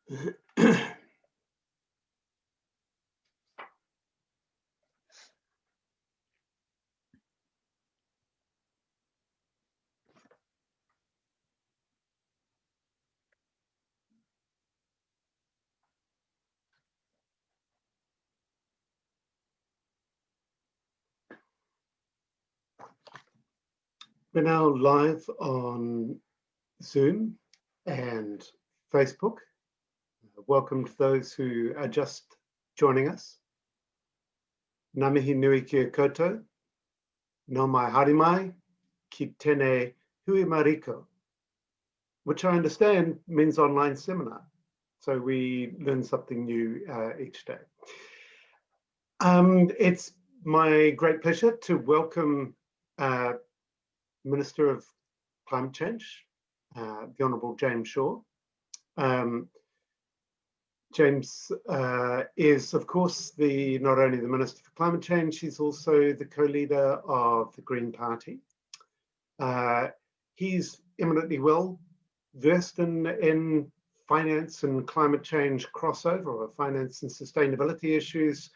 We're now live on Zoom and Facebook. Welcome to those who are just joining us. Ngā mihi nui kia koutou, no mai harimai, ki tēnei hui mariko, which I understand means online seminar. So we learn something new each day. It's my great pleasure to welcome Minister of Climate Change, the Honourable James Shaw. James is, of course, not only the Minister for Climate Change, he's also the co-leader of the Green Party. He's eminently well versed in finance and climate change crossover, or finance and sustainability issues,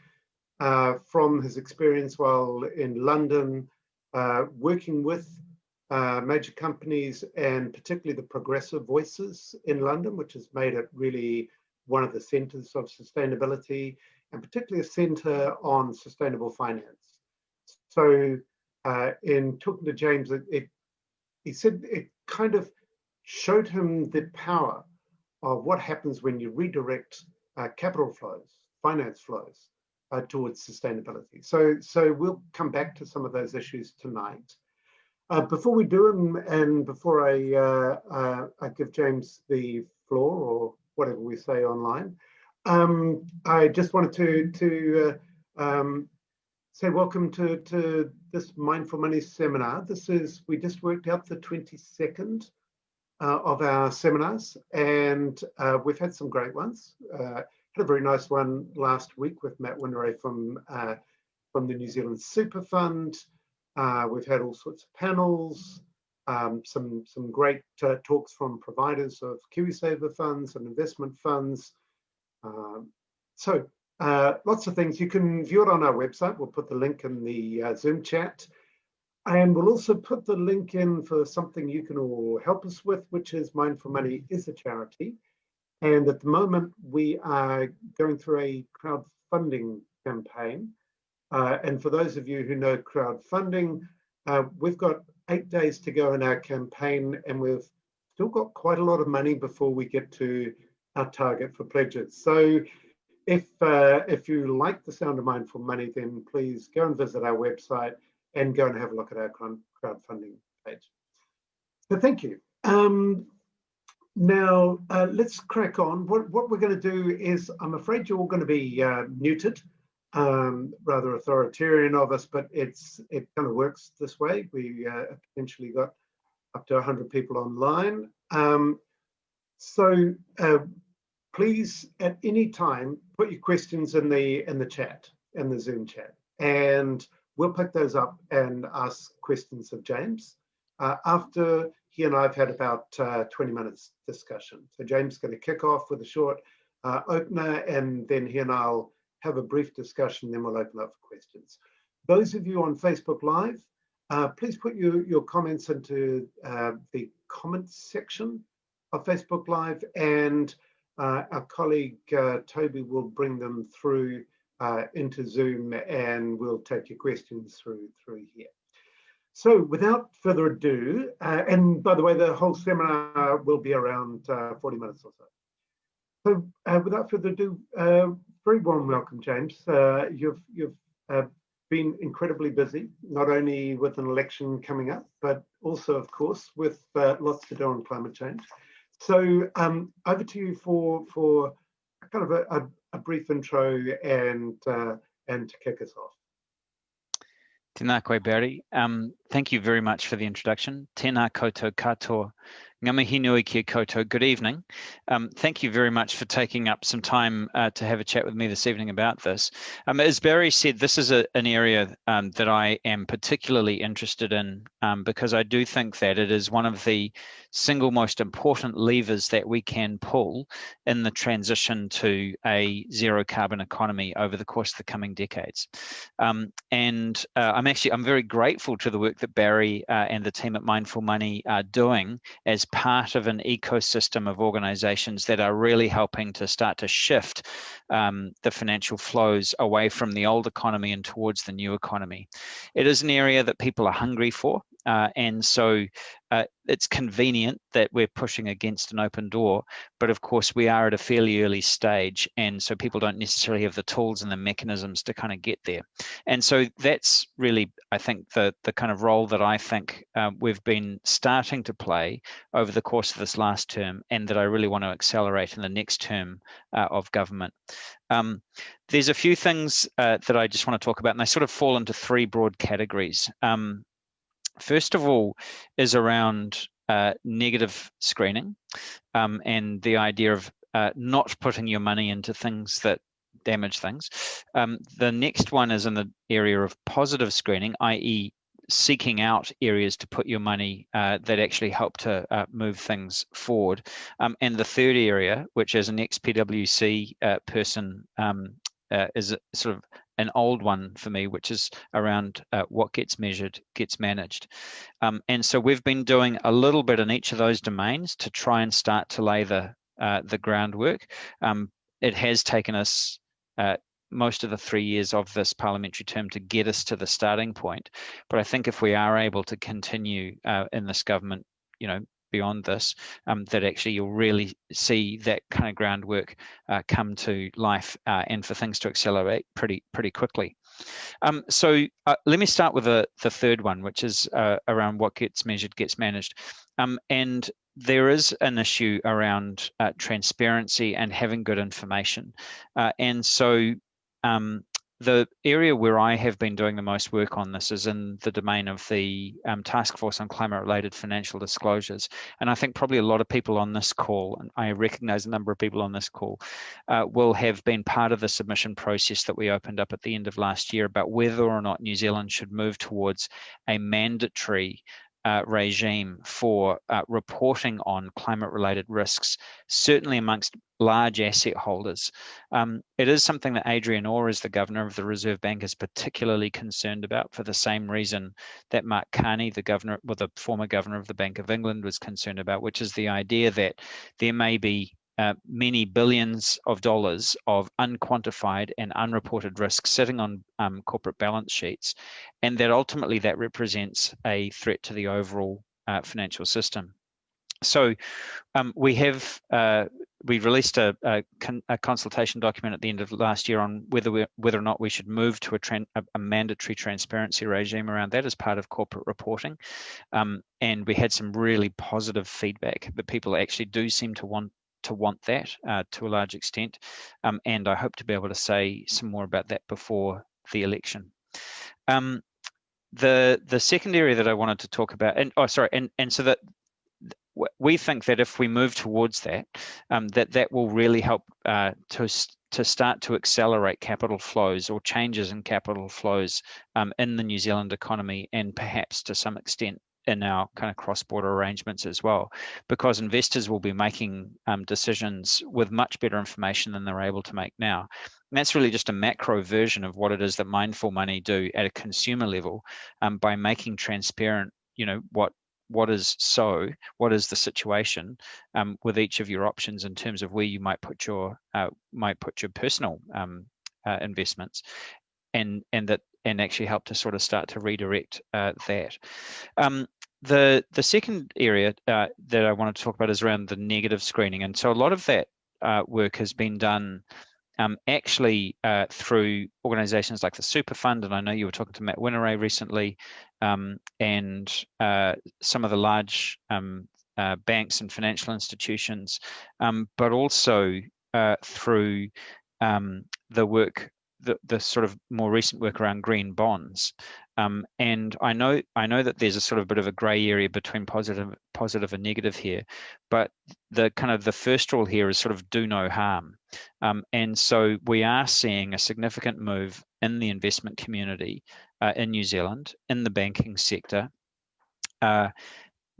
from his experience while in London, working with major companies and particularly the progressive voices in London, which has made it really one of the centres of sustainability, and particularly a centre on sustainable finance. So in talking to James, he said it kind of showed him the power of what happens when you redirect capital flows, finance flows, towards sustainability. So we'll come back to some of those issues tonight. Before we do, and before I give James the floor, or whatever we say online, I just wanted to say welcome to this Mindful Money seminar. We just worked out the 22nd of our seminars, and we've had some great ones. Had a very nice one last week with Matt Winray from the New Zealand Super Fund. We've had all sorts of panels, some great talks from providers of KiwiSaver funds and investment funds. So lots of things. You can view it on our website. We'll put the link in the Zoom chat. And we'll also put the link in for something you can all help us with, which is Mindful Money is a charity. And at the moment, we are going through a crowdfunding campaign. And for those of you who know crowdfunding, we've got 8 days to go in our campaign, and we've still got quite a lot of money before we get to our target for pledges. So if you like the sound of Mindful Money, then please go and visit our website and go and have a look at our crowdfunding page. So thank you. Now, let's crack on. What we're going to do is, I'm afraid you're all going to be muted. Rather authoritarian of us, but it kind of works this way. We potentially got up to 100 people online. So please, at any time, put your questions in the chat, in the Zoom chat, and we'll pick those up and ask questions of James after he and I have had about 20 minutes discussion. So James is going to kick off with a short opener, and then he and I'll have a brief discussion, then we'll open up for questions. Those of you on Facebook Live, please put your comments into the comments section of Facebook Live, and our colleague Toby will bring them through into Zoom, and we'll take your questions through here. So without further ado, and by the way, the whole seminar will be around 40 minutes or so. So without further ado, very warm welcome, James. You've been incredibly busy, not only with an election coming up, but also, of course, with lots to do on climate change. So over to you for kind of a brief intro and to kick us off. Tēnā koe, Barry. Thank you very much for the introduction. Tēnā koutou katoa Ngā mihi nui kia koutou. Good evening. Thank you very much for taking up some time to have a chat with me this evening about this. As Barry said, this is an area that I am particularly interested in because I do think that it is one of the single most important levers that we can pull in the transition to a zero carbon economy over the course of the coming decades. I'm very grateful to the work that Barry and the team at Mindful Money are doing as part of an ecosystem of organizations that are really helping to start to shift the financial flows away from the old economy and towards the new economy. It is an area that people are hungry for. And so it's convenient that we're pushing against an open door, but of course we are at a fairly early stage, and so people don't necessarily have the tools and the mechanisms to kind of get there. And so that's really, I think, the kind of role that I think we've been starting to play over the course of this last term, and that I really want to accelerate in the next term of government. There's a few things that I just want to talk about, and they sort of fall into three broad categories. First of all is around negative screening and the idea of not putting your money into things that damage things. The next one is in the area of positive screening, i.e. seeking out areas to put your money that actually help to move things forward. And the third area, which as an ex-PwC person is sort of an old one for me, which is around what gets measured gets managed. And so we've been doing a little bit in each of those domains to try and start to lay the groundwork. It has taken us most of the 3 years of this parliamentary term to get us to the starting point. But I think if we are able to continue in this government, beyond this, that actually you'll really see that kind of groundwork come to life and for things to accelerate pretty quickly. So let me start with the third one, which is around what gets measured gets managed. And there is an issue around transparency and having good information. And so the area where I have been doing the most work on this is in the domain of the Task Force on Climate-Related Financial Disclosures. And I think probably a lot of people on this call, and I recognize a number of people on this call, will have been part of the submission process that we opened up at the end of last year about whether or not New Zealand should move towards a mandatory regime for reporting on climate-related risks, certainly amongst large asset holders. It is something that Adrian Orr, as the Governor of the Reserve Bank, is particularly concerned about for the same reason that Mark Carney, the former Governor of the Bank of England, was concerned about, which is the idea that there may be many billions of dollars of unquantified and unreported risks sitting on corporate balance sheets, and that ultimately that represents a threat to the overall financial system. So we released a consultation document at the end of last year on whether or not we should move to a mandatory transparency regime around that as part of corporate reporting. And we had some really positive feedback that people actually do seem to want that to a large extent. And I hope to be able to say some more about that before the election. The second area that I wanted to talk about, and so that we think that if we move towards that, that will really help to start to accelerate capital flows or changes in capital flows in the New Zealand economy, and perhaps to some extent in our kind of cross-border arrangements as well, because investors will be making decisions with much better information than they're able to make now. And that's really just a macro version of what it is that Mindful Money do at a consumer level by making transparent, what is the situation with each of your options in terms of where you might put your personal investments, and actually help to sort of start to redirect that. The second area that I want to talk about is around the negative screening, and so a lot of that work has been done actually through organisations like the Super Fund, and I know you were talking to Matt Winneray recently, and some of the large banks and financial institutions, but also through the work the sort of more recent work around green bonds. And I know that there's a sort of bit of a grey area between positive and negative here, but the kind of the first rule here is sort of do no harm. And so we are seeing a significant move in the investment community in New Zealand, in the banking sector,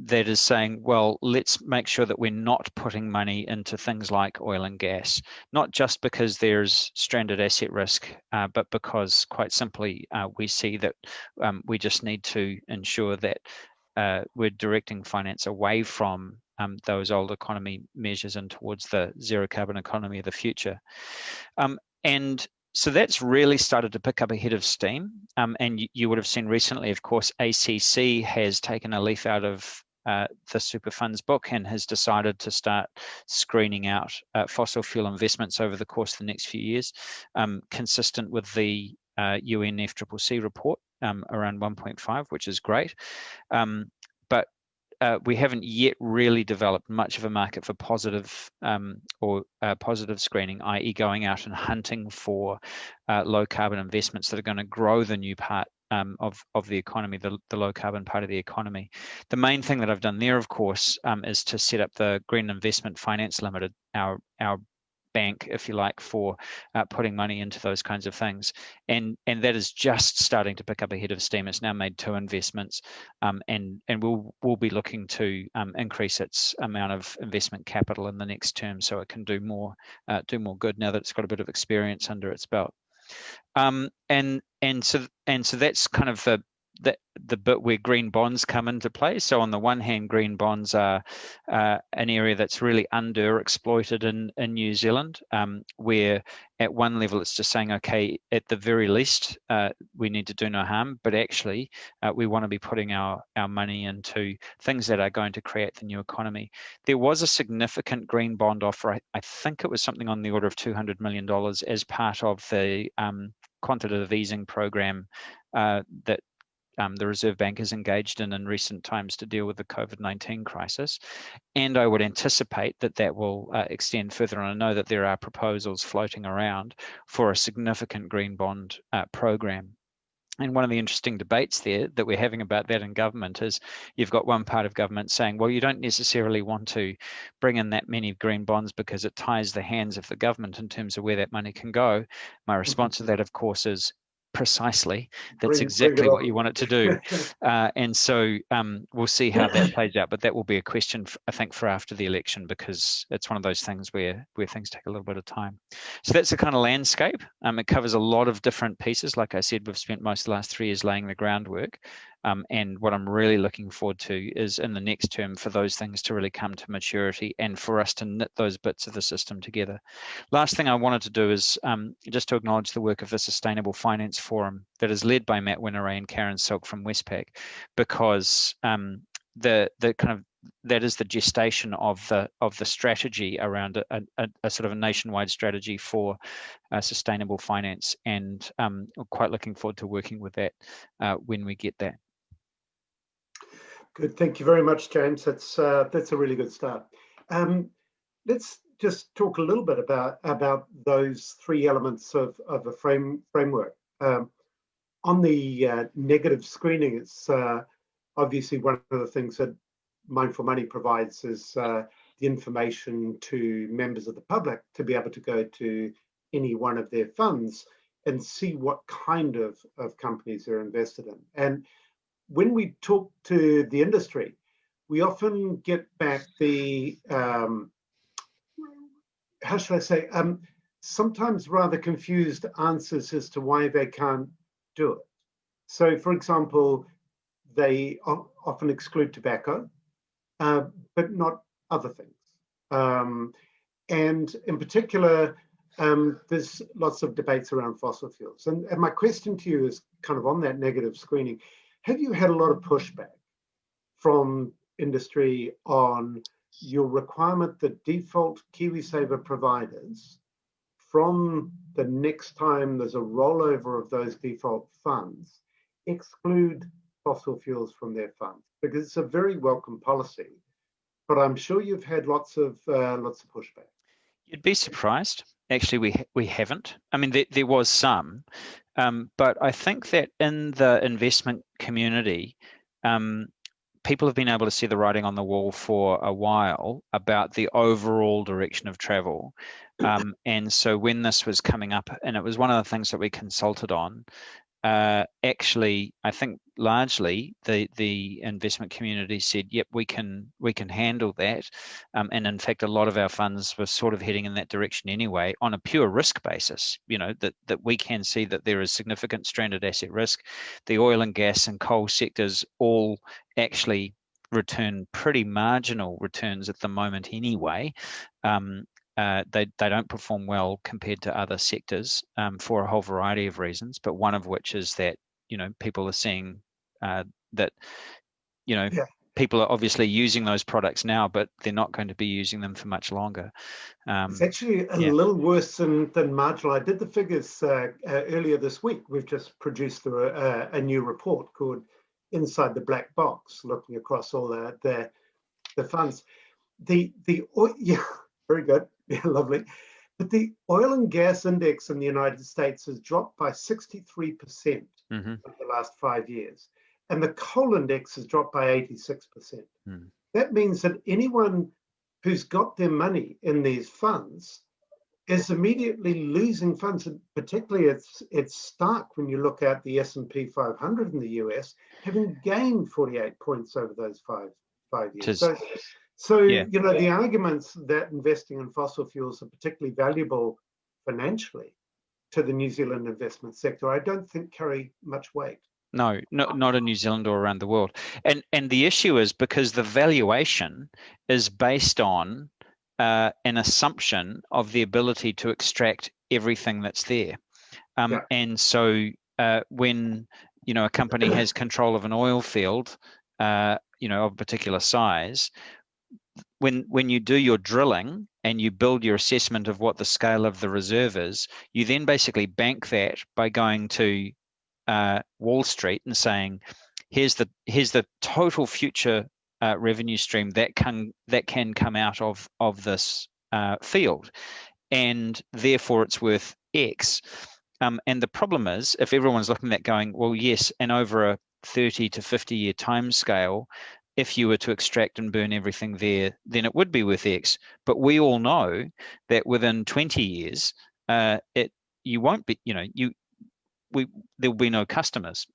that is saying, well, let's make sure that we're not putting money into things like oil and gas, not just because there's stranded asset risk, but because quite simply we see that we just need to ensure that we're directing finance away from those old economy measures and towards the zero carbon economy of the future. And so that's really started to pick up a head of steam. And you would have seen recently, of course, ACC has taken a leaf out of the super funds book and has decided to start screening out fossil fuel investments over the course of the next few years, consistent with the UN FCCC report around 1.5, which is great. But we haven't yet really developed much of a market for positive positive screening, i.e. going out and hunting for low carbon investments that are going to grow the new part of the economy, the low carbon part of the economy. The main thing that I've done there, of course, is to set up the Green Investment Finance Limited, our bank, if you like, for putting money into those kinds of things, and that is just starting to pick up a head of steam. It's now made 2 investments, and we'll be looking to increase its amount of investment capital in the next term, so it can do more good now that it's got a bit of experience under its belt. And so that's kind of the bit where green bonds come into play. So on the one hand, green bonds are an area that's really underexploited in New Zealand, where at one level it's just saying, okay, at the very least, we need to do no harm, but actually we want to be putting our money into things that are going to create the new economy. There was a significant green bond offer. I think it was something on the order of $200 million as part of the quantitative easing program that the Reserve Bank has engaged in recent times to deal with the COVID-19 crisis. And I would anticipate that will extend further. And I know that there are proposals floating around for a significant green bond program. And one of the interesting debates there that we're having about that in government is you've got one part of government saying, well, you don't necessarily want to bring in that many green bonds because it ties the hands of the government in terms of where that money can go. My response to that, of course, is precisely. That's exactly what you want it to do. And so we'll see how that plays out. But that will be a question, I think, for after the election, because it's one of those things where things take a little bit of time. So that's the kind of landscape. It covers a lot of different pieces. Like I said, we've spent most of the last 3 years laying the groundwork. And what I'm really looking forward to is in the next term for those things to really come to maturity and for us to knit those bits of the system together. Last thing I wanted to do is just to acknowledge the work of the Sustainable Finance Forum that is led by Matt Winneray and Karen Silk from Westpac, because the kind of that is the gestation of the strategy around a sort of a nationwide strategy for sustainable finance, and I'm quite looking forward to working with that when we get that. Good, thank you very much, James. That's a really good start. Let's just talk a little bit about those 3 elements of a framework. On the negative screening, it's obviously one of the things that Mindful Money provides is the information to members of the public to be able to go to any one of their funds and see what kind of companies they're invested in. And when we talk to the industry, we often get back the, how should I say, sometimes rather confused answers as to why they can't do it. So, for example, they often exclude tobacco, but not other things. And in particular, there's lots of debates around fossil fuels. And my question to you is kind of on that negative screening. Have you had a lot of pushback from industry on your requirement that default KiwiSaver providers, from the next time there's a rollover of those default funds, exclude fossil fuels from their funds? Because it's a very welcome policy, but I'm sure you've had lots of pushback. You'd be surprised. actually we haven't. I mean, there was some, but I think that in the investment community, people have been able to see the writing on the wall for a while about the overall direction of travel. And so when this was coming up, and it was one of the things that we consulted on, actually, I think largely the investment community said, "Yep, we can handle that," and in fact, a lot of our funds were sort of heading in that direction anyway, on a pure risk basis. That we can see that there is significant stranded asset risk. The oil and gas and coal sectors all actually return pretty marginal returns at the moment anyway. They don't perform well compared to other sectors for a whole variety of reasons, but one of which is that people are seeing that Yeah. people are obviously using those products now, but they're not going to be using them for much longer. It's actually a Yeah. little worse than marginal. I did the figures earlier this week. We've just produced a new report called Inside the Black Box, looking across all the funds. Yeah, very good. Yeah, lovely. But the oil and gas index in the United States has dropped by 63% Mm-hmm. over the last 5 years. And the coal index has dropped by 86%. Mm. That means that anyone who's got their money in these funds is immediately losing funds. And particularly, it's stark when you look at the S&P 500 in the US, having gained 48 points over those five years. So Yeah. the arguments that investing in fossil fuels are particularly valuable financially to the New Zealand investment sector, I don't think carry much weight. No, not in New Zealand or around the world. And the issue is because the valuation is based on an assumption of the ability to extract everything that's there. Yeah. And so when a company has control of an oil field, of a particular size, when you do your drilling and you build your assessment of what the scale of the reserve is, you then basically bank that by going to Wall Street and saying, here's the total future revenue stream that can come out of this field, and therefore it's worth X. And the problem is, if everyone's looking at going, well, yes, and over a 30 to 50 year time scale, if you were to extract and burn everything there, then it would be worth X. But we all know that within 20 years, you won't be, there will be no customers.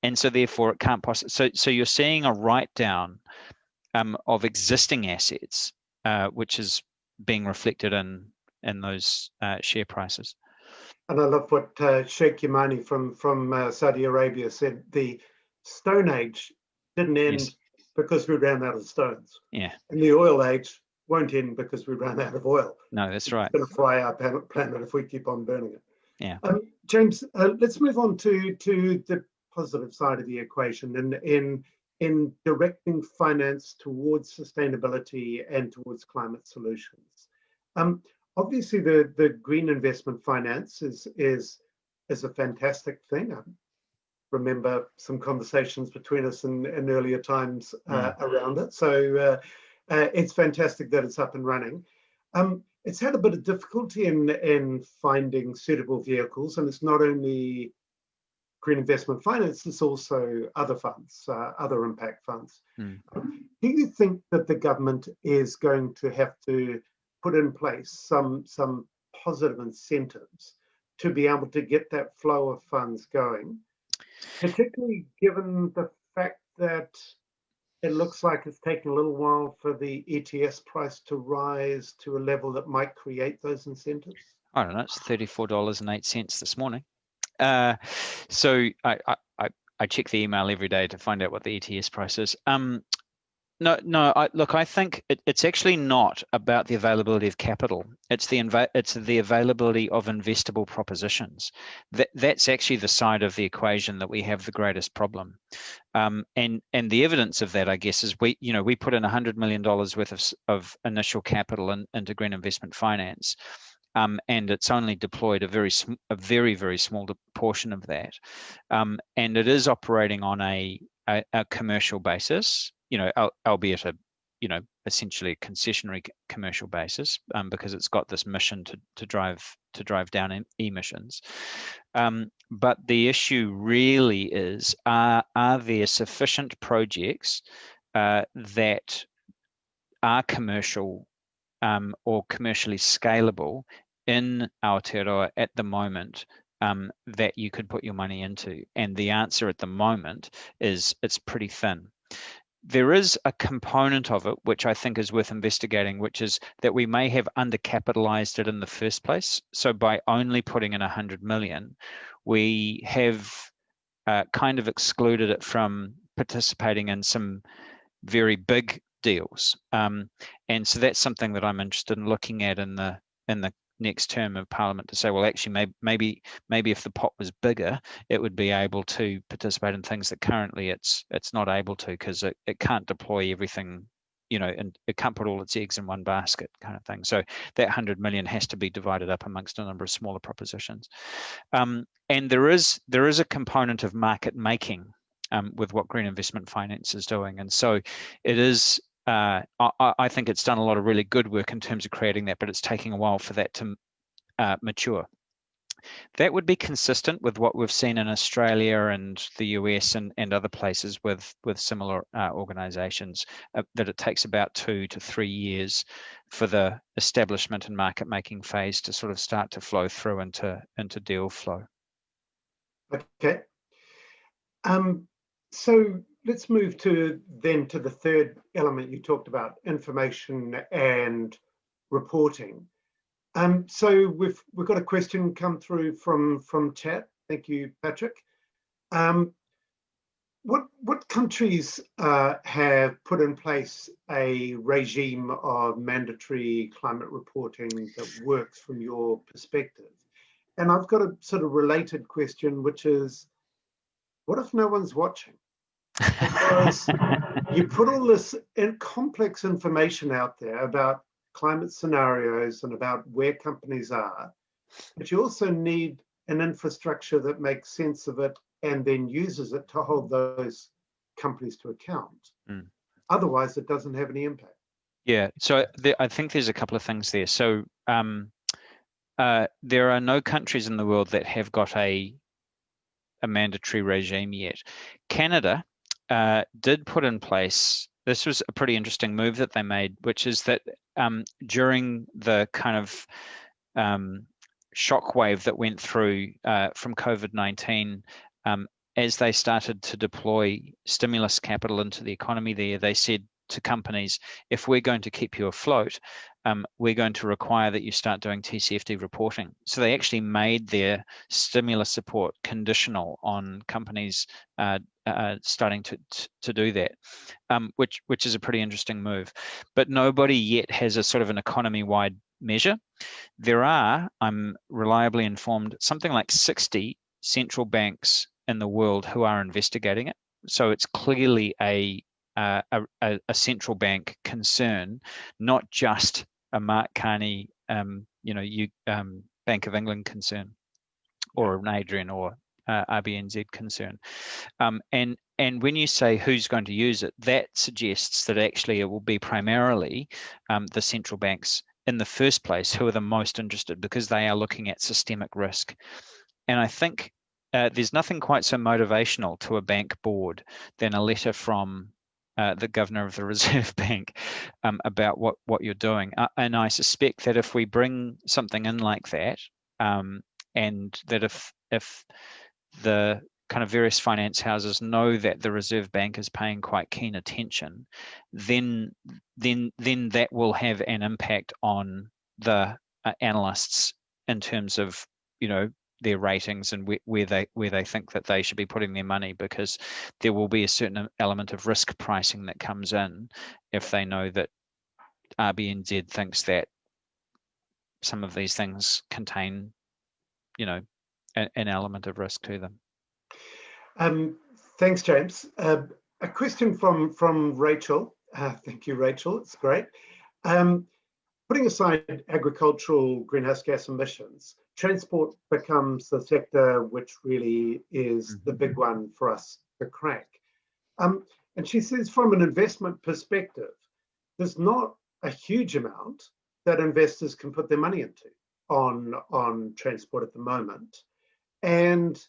And so therefore it can't possibly, so you're seeing a write down of existing assets, which is being reflected in those share prices. And I love what Sheikh Yamani from Saudi Arabia said. The Stone Age didn't end because we ran out of stones. Yeah. And the oil age won't end because we ran out of oil. No, that's right. It's going to fry our planet if we keep on burning it. Yeah. James, let's move on to the positive side of the equation in directing finance towards sustainability and towards climate solutions. Obviously, the green investment finance is a fantastic thing. I remember some conversations between us in earlier times around it. So it's fantastic that it's up and running. It's had a bit of difficulty in finding suitable vehicles, and it's not only green investment finance, it's also other funds, other impact funds. Do you think that the government is going to have to put in place some positive incentives to be able to get that flow of funds going, particularly given the fact that it looks like it's taking a little while for the ETS price to rise to a level that might create those incentives? I don't know. It's $34.08 this morning. So I check the email every day to find out what the ETS price is. No. I think it's actually not about the availability of capital. It's the availability of investable propositions. That's actually the side of the equation that we have the greatest problem. And the evidence of that, I guess, is we put in $100 million worth of initial capital into green investment finance. And it's only deployed a very, very small portion of that. And it is operating on a commercial basis, albeit essentially a concessionary commercial basis, because it's got this mission to drive down emissions. But the issue really is, are there sufficient projects that are commercial or commercially scalable in Aotearoa at the moment, that you could put your money into? And the answer at the moment is it's pretty thin. There is a component of it which I think is worth investigating, which is that we may have undercapitalized it in the first place. So by only putting in 100 million, we have kind of excluded it from participating in some very big deals. And so that's something that I'm interested in looking at in the next term of Parliament, to say, well, actually, maybe if the pot was bigger, it would be able to participate in things that currently it's not able to, because it can't deploy everything, and it can't put all its eggs in one basket, kind of thing. So that 100 million has to be divided up amongst a number of smaller propositions. And there is a component of market making with what Green Investment Finance is doing, and so it is. I think it's done a lot of really good work in terms of creating that, but it's taking a while for that to mature. That would be consistent with what we've seen in Australia and the US and other places with similar organisations, that it takes about 2 to 3 years for the establishment and market making phase to sort of start to flow through into deal flow. Okay. So let's move to the third element you talked about, information and reporting. So we've got a question come through from chat. Thank you, Patrick. What countries have put in place a regime of mandatory climate reporting that works from your perspective? And I've got a sort of related question, which is, what if no one's watching? Because you put all this complex information out there about climate scenarios and about where companies are, but you also need an infrastructure that makes sense of it and then uses it to hold those companies to account. Otherwise, it doesn't have any impact. Yeah, so I think there's a couple of things there. So there are no countries in the world that have got a mandatory regime yet. Canada did put in place, this was a pretty interesting move that they made, which is that during the kind of shockwave that went through from COVID-19, as they started to deploy stimulus capital into the economy there, they said to companies, if we're going to keep you afloat, we're going to require that you start doing TCFD reporting. So they actually made their stimulus support conditional on companies starting to do that, which is a pretty interesting move. But nobody yet has a sort of an economy-wide measure. There are, I'm reliably informed, something like 60 central banks in the world who are investigating it. So it's clearly a central bank concern, not just a Mark Carney, Bank of England concern, or an Adrian or RBNZ concern. And when you say who's going to use it, that suggests that actually it will be primarily the central banks in the first place who are the most interested, because they are looking at systemic risk. And I think there's nothing quite so motivational to a bank board than a letter from the governor of the Reserve Bank about what you're doing. And I suspect that if we bring something in like that, and that if the kind of various finance houses know that the Reserve Bank is paying quite keen attention, then that will have an impact on the analysts in terms of their ratings and where they think that they should be putting their money, because there will be a certain element of risk pricing that comes in if they know that RBNZ thinks that some of these things contain an element of risk to them. Thanks, James. A question from Rachel. Thank you, Rachel. It's great. Putting aside agricultural greenhouse gas emissions, transport becomes the sector which really is the big one for us to crack. And she says, from an investment perspective, there's not a huge amount that investors can put their money into on transport at the moment. And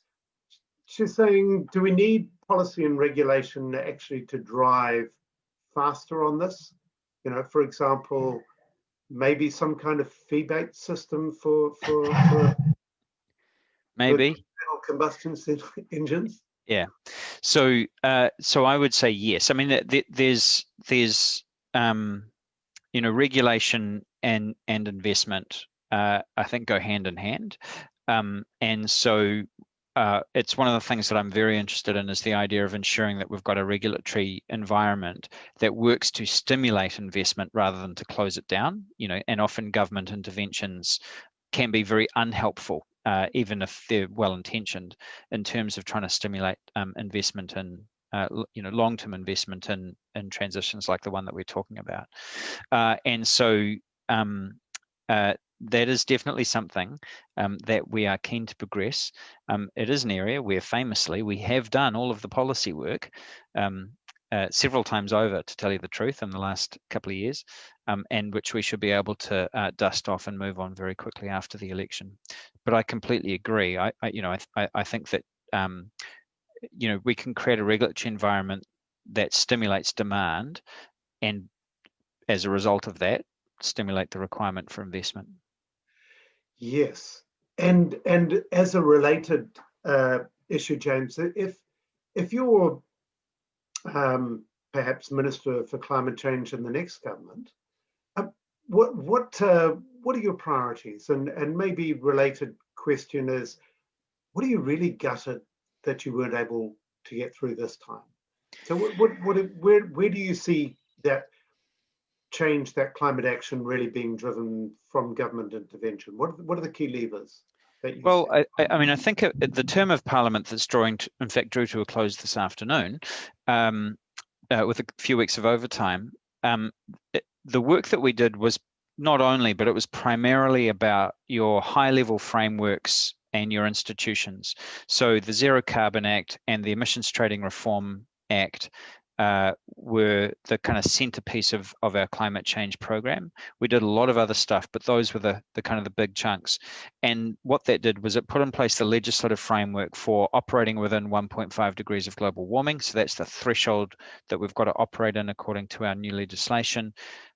she's saying, do we need policy and regulation actually to drive faster on this? You know, for example, maybe some kind of fee-based system for Maybe. internal combustion engines. Yeah. So I would say yes. I mean, there's regulation and investment, I think, go hand in hand. And so it's one of the things that I'm very interested in, is the idea of ensuring that we've got a regulatory environment that works to stimulate investment rather than to close it down. And often government interventions can be very unhelpful, even if they're well-intentioned, in terms of trying to stimulate investment and long-term investment in transitions like the one that we're talking about. And so that is definitely something that we are keen to progress. It is an area where famously we have done all of the policy work several times over, to tell you the truth, in the last couple of years, and which we should be able to dust off and move on very quickly after the election. But I completely agree. I think that we can create a regulatory environment that stimulates demand, and as a result of that, stimulate the requirement for investment. Yes, and as a related issue, James, if you're perhaps Minister for Climate Change in the next government, what are your priorities? And maybe related question is, what are you really gutted that you weren't able to get through this time? So where do you see that change, that climate action really being driven from government intervention? What are the key levers that you see? I think the term of Parliament that's in fact drew to a close this afternoon, with a few weeks of overtime, the work that we did was not only, but it was primarily about your high-level frameworks and your institutions. So the Zero Carbon Act and the Emissions Trading Reform Act were the kind of centerpiece of our climate change program. We did a lot of other stuff, but those were the kind of the big chunks. And what that did was it put in place the legislative framework for operating within 1.5 degrees of global warming. So that's the threshold that we've got to operate in according to our new legislation.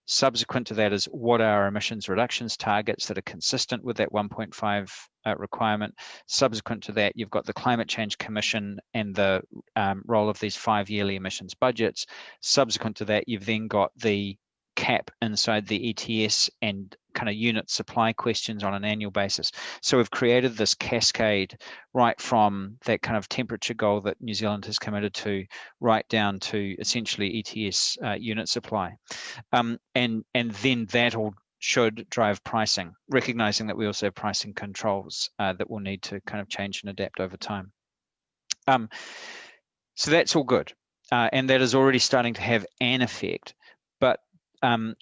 Subsequent to that is what are our emissions reductions targets that are consistent with that 1.5 requirement. Subsequent to that, you've got the Climate Change Commission and the role of these 5 yearly emissions budgets. Subsequent to that, you've then got the cap inside the ETS and kind of unit supply questions on an annual basis. So we've created this cascade right from that kind of temperature goal that New Zealand has committed to, right down to essentially ETS unit supply. And then that all should drive pricing, recognizing that we also have pricing controls that will need to kind of change and adapt over time. So that's all good. And that is already starting to have an effect. But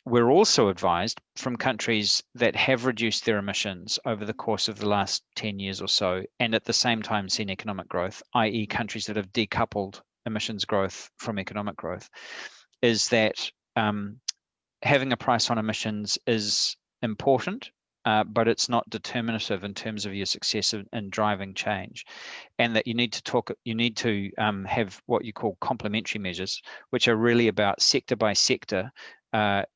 we're also advised from countries that have reduced their emissions over the course of the last 10 years or so, and at the same time seen economic growth, i.e. countries that have decoupled emissions growth from economic growth, is that having a price on emissions is important, but it's not determinative in terms of your success in driving change, and that you need to have what you call complementary measures, which are really about sector by sector,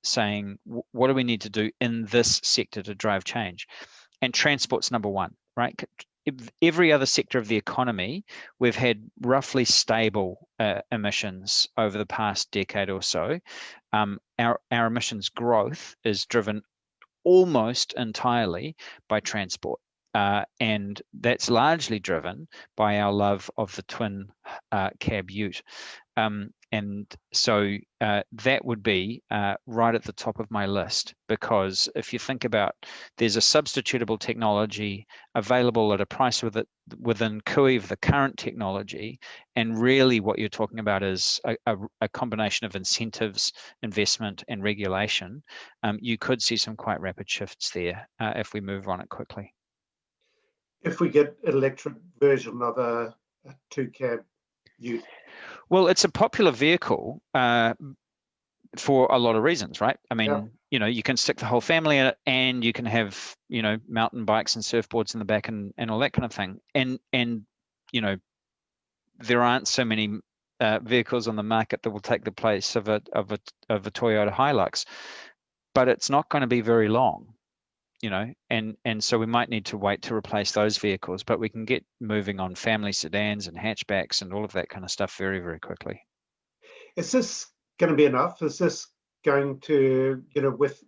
saying what do we need to do in this sector to drive change. And transport's number one, right? Every other sector of the economy, we've had roughly stable emissions over the past decade or so. Our emissions growth is driven almost entirely by transport. And that's largely driven by our love of the twin cab ute. And so that would be right at the top of my list, because if you think about, there's a substitutable technology available at a price within cooey of the current technology, and really what you're talking about is a combination of incentives, investment, and regulation. You could see some quite rapid shifts there if we move on it quickly. If we get an electric version of a two-cab ute? Well, it's a popular vehicle, for a lot of reasons, right? I mean, Yeah. you know, you can stick the whole family in it, and you can have, you know, mountain bikes and surfboards in the back and all that kind of thing. And you know, there aren't so many vehicles on the market that will take the place of a Toyota Hilux, but it's not going to be very long, you know, and so we might need to wait to replace those vehicles, but we can get moving on family sedans and hatchbacks and all of that kind of stuff very, very quickly. Is this going to be enough? Is this going to, you know, with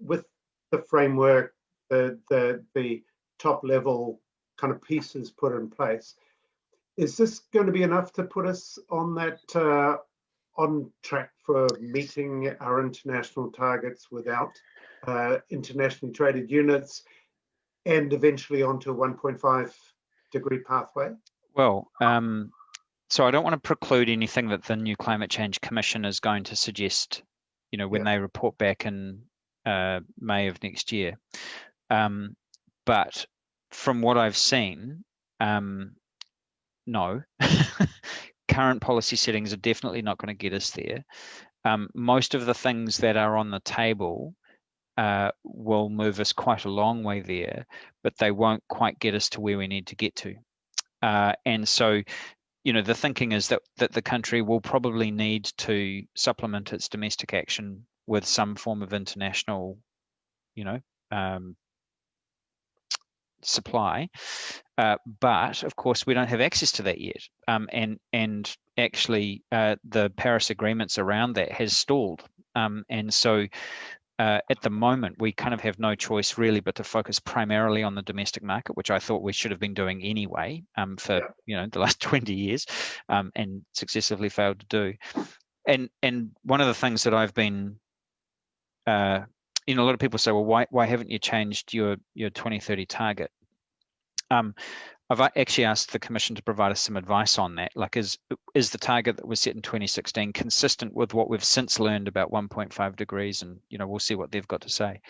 the framework, the top level kind of pieces put in place, is this going to be enough to put us on that on track for meeting our international targets without internationally traded units, and eventually onto a 1.5 degree pathway? Well, so I don't want to preclude anything that the new Climate Change Commission is going to suggest, you know, when Yeah. they report back in May of next year. But from what I've seen, no. Current policy settings are definitely not going to get us there. Most of the things that are on the table will move us quite a long way there, but they won't quite get us to where we need to get to. And so, you know, the thinking is that the country will probably need to supplement its domestic action with some form of international, you know, supply. But of course, we don't have access to that yet. And actually, the Paris agreements around that has stalled. And so at the moment, we kind of have no choice really but to focus primarily on the domestic market, which I thought we should have been doing anyway for you know, the last 20 years, and successively failed to do. And one of the things that I've been, you know, a lot of people say, well, why haven't you changed your 2030 target? I've actually asked the Commission to provide us some advice on that. Like, is the target that was set in 2016 consistent with what we've since learned about 1.5 degrees? And, you know, we'll see what they've got to say.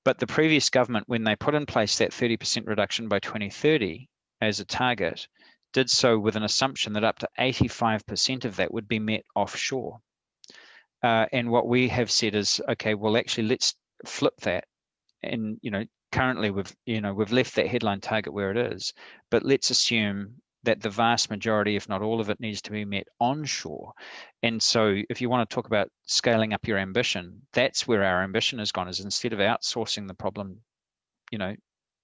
But the previous government, when they put in place that 30% reduction by 2030 as a target, did so with an assumption that up to 85% of that would be met offshore. And what we have said is, okay, well, actually, let's flip that. And, you know, currently we've left that headline target where it is, but let's assume that the vast majority, if not all of it, needs to be met onshore. And so if you want to talk about scaling up your ambition, that's where our ambition has gone, is instead of outsourcing the problem, you know,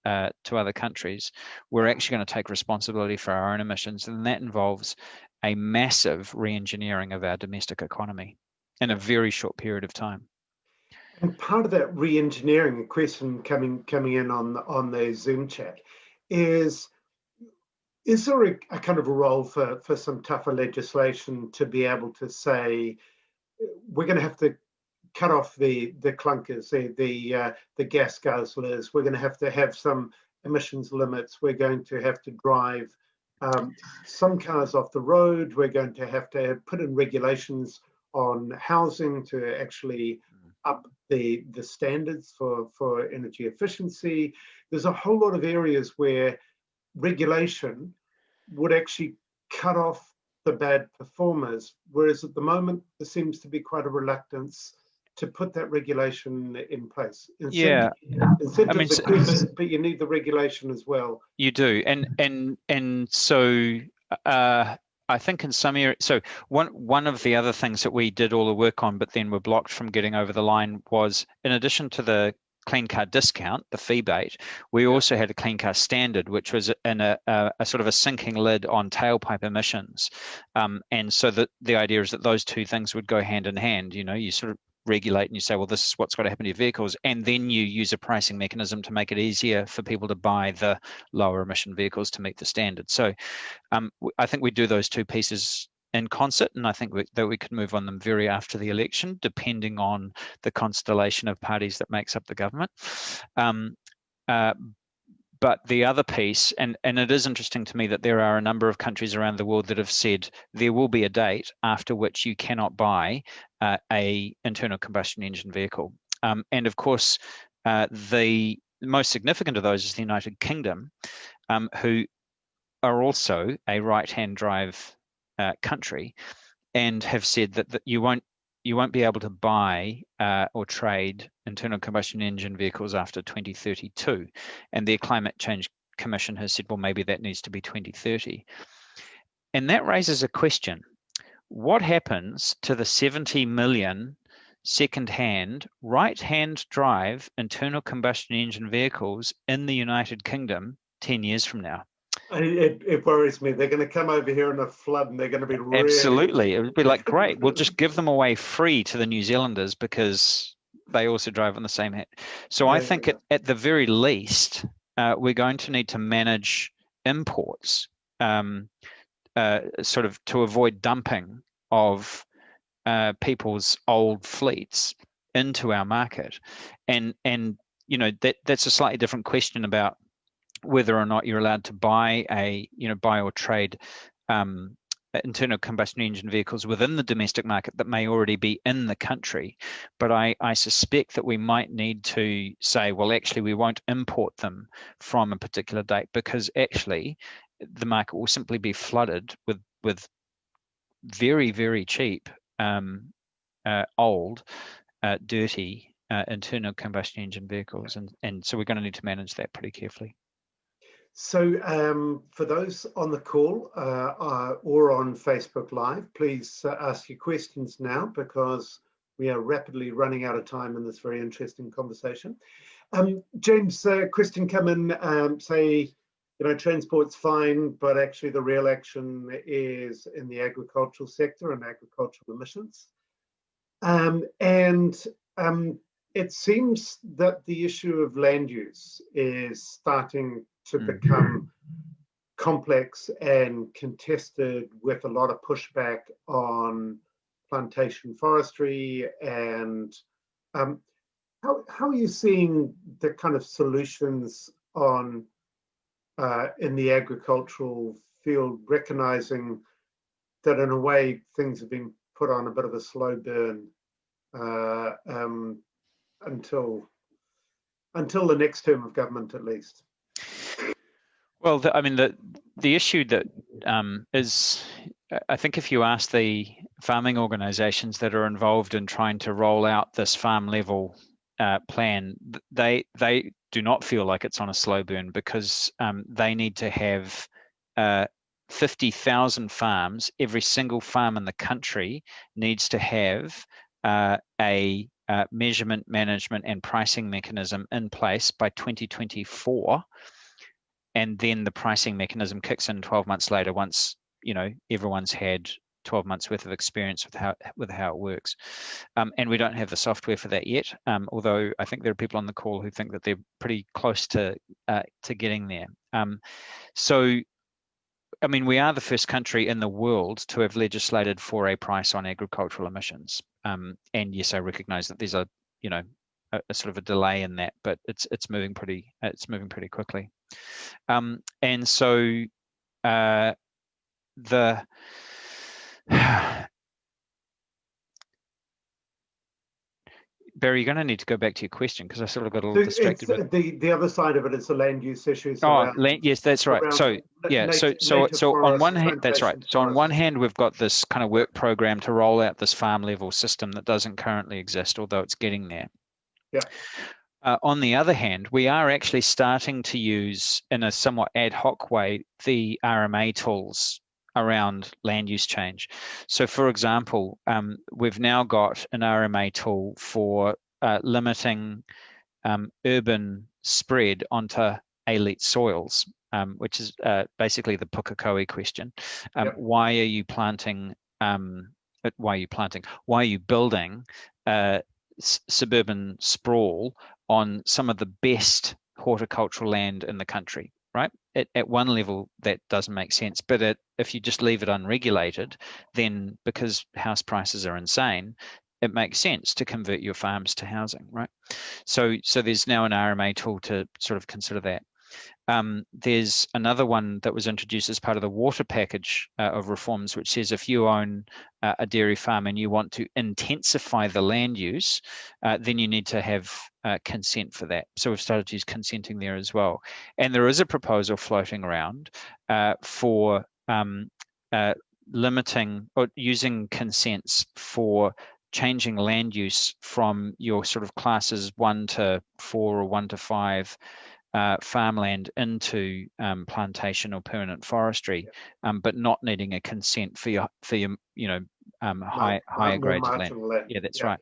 to other countries, we're actually going to take responsibility for our own emissions. And that involves a massive re-engineering of our domestic economy in a very short period of time. And part of that re-engineering, a question coming in on the Zoom chat, is there a kind of a role for some tougher legislation to be able to say, we're going to have to cut off the clunkers, the gas guzzlers, we're going to have some emissions limits, we're going to have to drive some cars off the road, we're going to have to put in regulations on housing to actually up the standards for energy efficiency. There's a whole lot of areas where regulation would actually cut off the bad performers, whereas at the moment there seems to be quite a reluctance to put that regulation in place. Yeah, Incentives are good, but you need the regulation as well. You do, and so I think in some areas. So one of the other things that we did all the work on, but then were blocked from getting over the line, was in addition to the clean car discount, the fee bait, we also had a clean car standard, which was in a sort of a sinking lid on tailpipe emissions. And so the idea is that those two things would go hand in hand. You know, you sort of regulate and you say, well, this is what's got to happen to your vehicles, and then you use a pricing mechanism to make it easier for people to buy the lower emission vehicles to meet the standard. So I think we do those two pieces in concert, and I think that we could move on them very after the election, depending on the constellation of parties that makes up the government. But the other piece, and it is interesting to me that there are a number of countries around the world that have said there will be a date after which you cannot buy a internal combustion engine vehicle. And of course, the most significant of those is the United Kingdom, who are also a right-hand drive country, and have said that you won't you won't be able to buy or trade internal combustion engine vehicles after 2032. And their Climate Change Commission has said, well, maybe that needs to be 2030. And that raises a question. What happens to the 70 million second-hand, right-hand drive internal combustion engine vehicles in the United Kingdom 10 years from now? It worries me. They're going to come over here in a flood, and they're going to be really... Absolutely. It would be like, great, we'll just give them away free to the New Zealanders because they also drive on the same hand. So I think at the very least, we're going to need to manage imports sort of to avoid dumping of people's old fleets into our market. And you know, that's a slightly different question about whether or not you're allowed to buy or trade internal combustion engine vehicles within the domestic market that may already be in the country. But I suspect that we might need to say, well, actually, we won't import them from a particular date, because actually the market will simply be flooded with very, very cheap, old, dirty internal combustion engine vehicles. And so we're going to need to manage that pretty carefully. So for those on the call or on Facebook Live, please ask your questions now, because we are rapidly running out of time in this very interesting conversation. James, question come in, say, you know, transport's fine, but actually the real action is in the agricultural sector and agricultural emissions. It seems that the issue of land use is starting to become complex and contested, with a lot of pushback on plantation forestry. And how are you seeing the kind of solutions on in the agricultural field, recognizing that in a way things have been put on a bit of a slow burn until the next term of government, at least? Well, I mean, the issue that is, I think if you ask the farming organisations that are involved in trying to roll out this farm level plan, they do not feel like it's on a slow burn, because they need to have 50,000 farms. Every single farm in the country needs to have a measurement, management and pricing mechanism in place by 2024. And then the pricing mechanism kicks in 12 months later, once, you know, everyone's had 12 months worth of experience with how it works. And we don't have the software for that yet, although I think there are people on the call who think that they're pretty close to getting there. So, I mean, we are the first country in the world to have legislated for a price on agricultural emissions. And yes, I recognise that there's a sort of a delay in that, but it's moving pretty quickly. And so Barry, you're going to need to go back to your question, because I sort of got a little distracted. The other side of it is the land use issues. Yes, that's right. So yeah, so on one hand, that's right. So on one hand, we've got this kind of work program to roll out this farm level system that doesn't currently exist, although it's getting there. Yeah. On the other hand, we are actually starting to use, in a somewhat ad hoc way, the RMA tools around land use change. So, for example, we've now got an RMA tool for limiting urban spread onto elite soils, which is basically the Pukekohe question. Why are you planting? Why are you building suburban sprawl on some of the best horticultural land in the country, right? At one level, that doesn't make sense, but if you just leave it unregulated, then because house prices are insane, it makes sense to convert your farms to housing, right? So there's now an RMA tool to sort of consider that. There's another one that was introduced as part of the water package of reforms, which says if you own a dairy farm and you want to intensify the land use, then you need to have consent for that. So we've started to use consenting there as well. And there is a proposal floating around for limiting or using consents for changing land use from your sort of classes 1 to 4 or 1 to 5 farmland into plantation or permanent forestry, but not needing a consent for your higher more grades of land. marginal land. Yeah, that's right.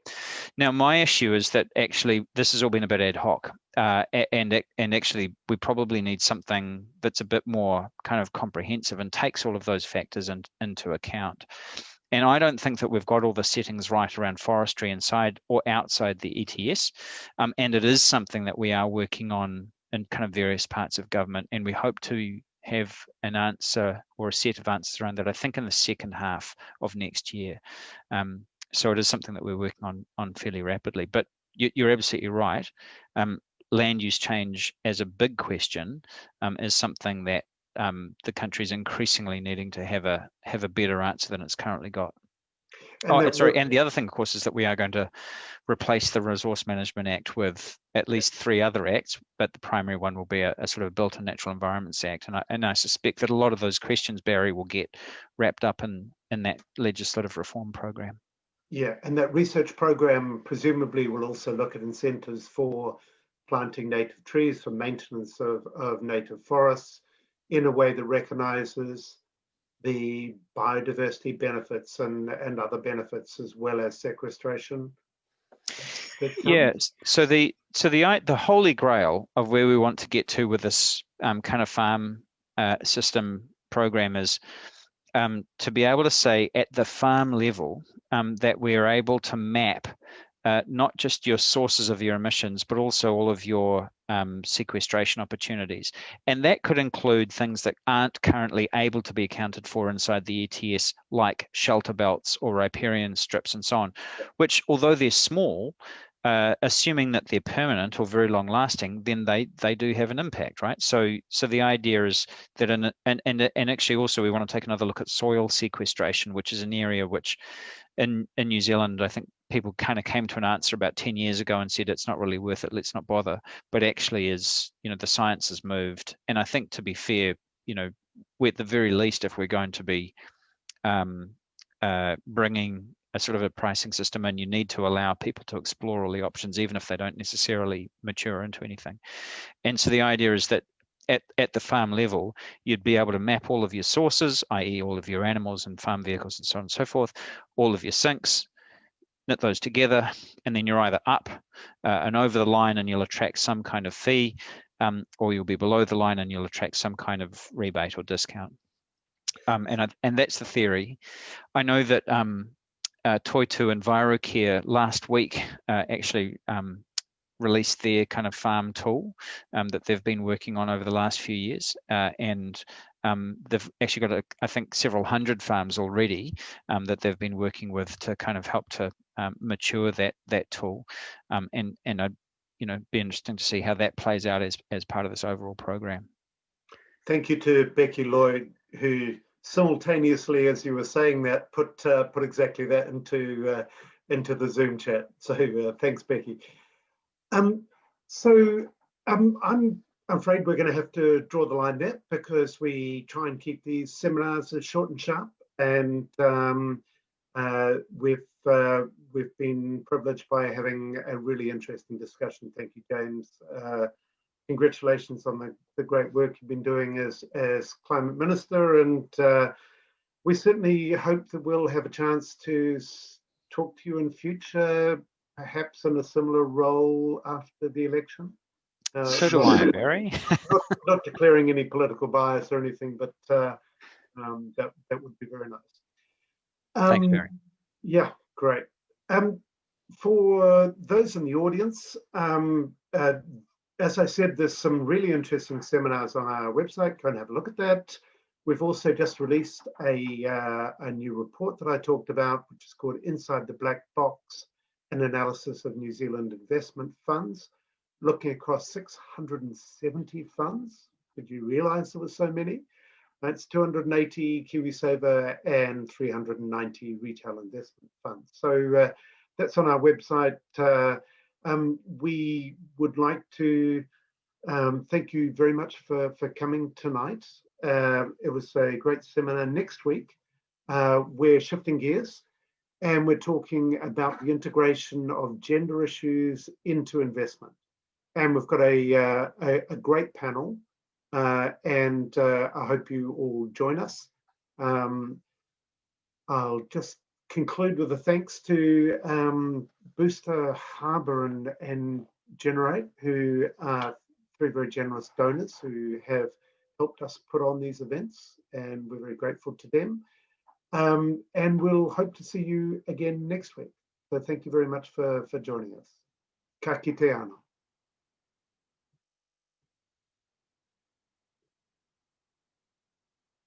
Now, my issue is that actually this has all been a bit ad hoc, and actually we probably need something that's a bit more kind of comprehensive and takes all of those factors into account. And I don't think that we've got all the settings right around forestry inside or outside the ETS, and it is something that we are working on in kind of various parts of government, and we hope to have an answer or a set of answers around that, I think, in the second half of next year. So it is something that we're working on fairly rapidly. But you're absolutely right. Land use change as a big question is something that the country is increasingly needing to have a better answer than it's currently got. And the other thing, of course, is that we are going to replace the Resource Management Act with at least 3 other acts, but the primary one will be a sort of Built and Natural Environments Act. And I suspect that a lot of those questions, Barry, will get wrapped up in that legislative reform program. Yeah, and that research program presumably will also look at incentives for planting native trees, for maintenance of native forests in a way that recognises the biodiversity benefits and other benefits, as well as sequestration. Yeah, so the holy grail of where we want to get to with this kind of farm system program is to be able to say at the farm level that we are able to map not just your sources of your emissions, but also all of your sequestration opportunities. And that could include things that aren't currently able to be accounted for inside the ETS, like shelter belts or riparian strips and so on, which, although they're small, assuming that they're permanent or very long lasting, then they do have an impact, right? So the idea is that and actually also we want to take another look at soil sequestration, which is an area which in New Zealand, I think people kind of came to an answer about 10 years ago and said it's not really worth it, let's not bother. But actually is, the science has moved. And I think, to be fair, we're at the very least, if we're going to be bringing a sort of a pricing system in, you need to allow people to explore all the options, even if they don't necessarily mature into anything. And so the idea is that at the farm level, you'd be able to map all of your sources, i.e. all of your animals and farm vehicles and so on and so forth, all of your sinks, knit those together, and then you're either up and over the line and you'll attract some kind of fee, or you'll be below the line and you'll attract some kind of rebate or discount. And that's the theory. I know that Toitu and EnviroCare last week actually released their kind of farm tool that they've been working on over the last few years, and they've actually got I think several hundred farms already that they've been working with to kind of help to mature that tool, and I'd be interesting to see how that plays out as part of this overall program. Thank you to Becky Lloyd, who simultaneously, as you were saying that, put exactly that into the Zoom chat. So thanks, Becky. I'm afraid we're going to have to draw the line there, because we try and keep these seminars as short and sharp, and we've been privileged by having a really interesting discussion. Thank you, James. Congratulations on the great work you've been doing as Climate Minister, and we certainly hope that we'll have a chance to talk to you in future, perhaps in a similar role after the election. So do I, Barry. not declaring any political bias or anything, but that would be very nice. Thanks, Barry. Yeah, great. For those in the audience, as I said, there's some really interesting seminars on our website. Go and have a look at that. We've also just released a new report that I talked about, which is called Inside the Black Box, an analysis of New Zealand investment funds, looking across 670 funds. Did you realize there were so many? That's 280 KiwiSaver and 390 retail investment funds. So that's on our website. We would like to thank you very much for coming tonight. It was a great seminar. Next week, we're shifting gears. and we're talking about the integration of gender issues into investment. And we've got a great panel, and I hope you all join us. I'll just conclude with a thanks to Booster Harbour and Generate, who are very generous donors who have helped us put on these events, and we're very grateful to them. And we'll hope to see you again next week. So thank you very much for joining us. Ka kite ana.